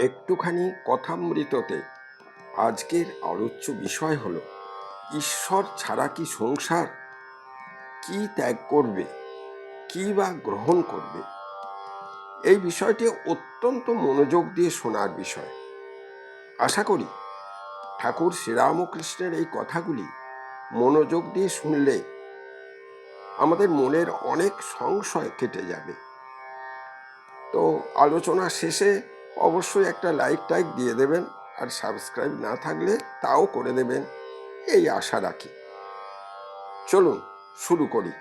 একটুখানি কথামৃততে আজকের আলোচ্য বিষয় হলো ঈশ্বর ছাড়া কি সংসার? কি ত্যাগ করবে, কি বা গ্রহণ করবে? এই বিষয়টি অত্যন্ত মনোযোগ দিয়ে শোনার বিষয়। আশা করি ঠাকুর শ্রীরামকৃষ্ণের এই কথাগুলি মনোযোগ দিয়ে শুনলে আমাদের মনের অনেক সংশয় কেটে যাবে। তো আলোচনা শেষে অবশ্যই একটা লাইক দিয়ে দেবেন, আর সাবস্ক্রাইব না থাকলে তাও করে দেবেন, এই আশা রাখি। চলুন শুরু করি।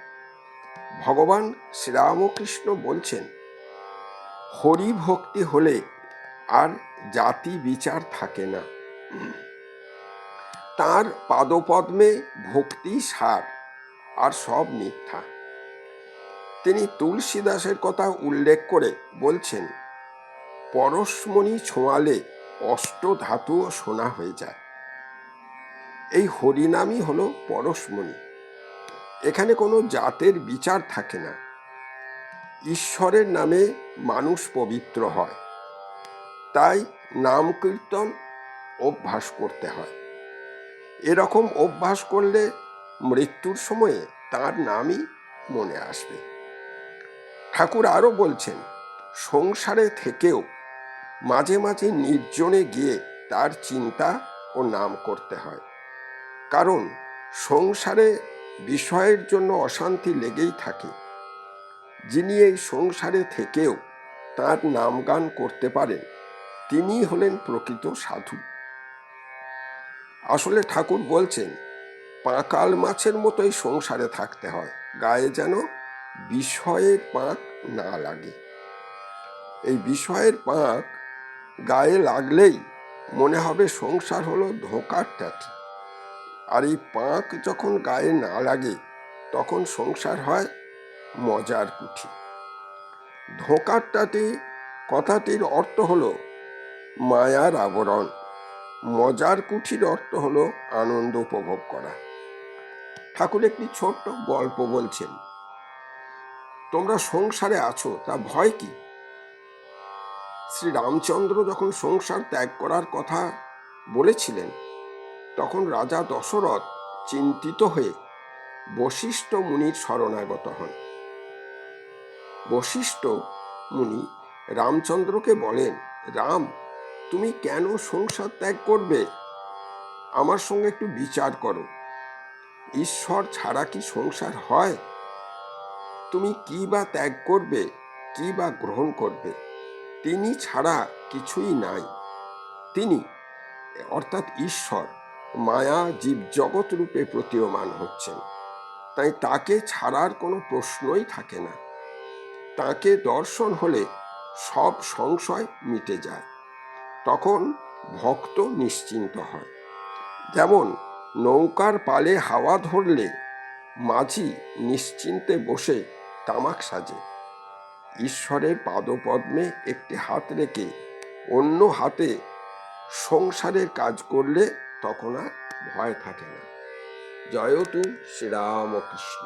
ভগবান শ্রীরামকৃষ্ণ বলছেন, হরি ভক্তি হলে আর জাতি বিচার থাকে না। তাঁর পাদপদ্মে ভক্তি সার, আর সব মিথ্যা। তিনি তুলসীদাসের কথা উল্লেখ করে বলছেন, পরশমণি ছোঁয়ালে অষ্ট ধাতুও সোনা হয়ে যায়। এই হরিনামই হলো পরশমণি। এখানে কোনো জাতের বিচার থাকে না। ঈশ্বরের নামে মানুষ পবিত্র হয়, তাই নাম কীর্তন অভ্যাস করতে হয়। এরকম অভ্যাস করলে মৃত্যুর সময়ে তার নামই মনে আসবে। ঠাকুর আরও বলছেন, সংসারে থেকেও মাঝে মাঝে নির্জনে গিয়ে তার চিন্তা ও নাম করতে হয়। কারণ সংসারে বিষয়ের জন্য অশান্তি লেগেই থাকে। যিনি এই সংসারে থেকেও তার নামগান করতে পারেন, তিনি হলেন প্রকৃত সাধু। আসলে ঠাকুর বলছেন, পাঁকাল মাছের মতোই সংসারে থাকতে হয়, গায়ে যেন বিষয়ের পাঁক না লাগে। এই বিষয়ের পাঁক গায়ে লাগলেই মনে হবে সংসার হলো ধোঁকার টাটি, আর এই পাঁক যখন গায়ে না লাগে তখন সংসার হয় মজার কুঠি। ধোঁকার টাটি কথাটির অর্থ হলো মায়ার আবরণ, মজার কুঠির অর্থ হলো আনন্দ উপভোগ করা। ঠাকুর একটি ছোট্ট গল্প বলছেন, তোমরা সংসারে আছো, তা ভয় কি? শ্রী রামচন্দ্র যখন সংসার ত্যাগ করার কথা বলেছিলেন, তখন রাজা দশরথ চিন্তিত হয়ে বশিষ্ঠ মুনির শরণাগত হন। বশিষ্ঠ মুনি রামচন্দ্রকে বলেন, রাম, তুমি কেন সংসার ত্যাগ করবে? আমার সঙ্গে একটু বিচার করো। ঈশ্বর ছাড়া কি সংসার হয়? তুমি কি বা ত্যাগ করবে, কি বা গ্রহণ করবে? তিনি ছাড়া কিছুই নাই। তিনি অর্থাৎ ঈশ্বর মায়া জীব জগৎ রূপে প্রতীয়মান হচ্ছেন, তাই তাকে ছাড়ার কোনো প্রশ্নই থাকে না। তাকে দর্শন হলে সব সংশয় মিটে যায়, তখন ভক্ত নিশ্চিন্ত হয়। যেমন নৌকার পালে হাওয়া ধরলে মাঝি নিশ্চিন্তে বসে তামাক সাজে। ঈশ্বরের পাদপদ্মে একটি হাত রেখে অন্য হাতে সংসারের কাজ করলে তখন আর ভয় থাকে না। জয়তু শ্রীরামকৃষ্ণ।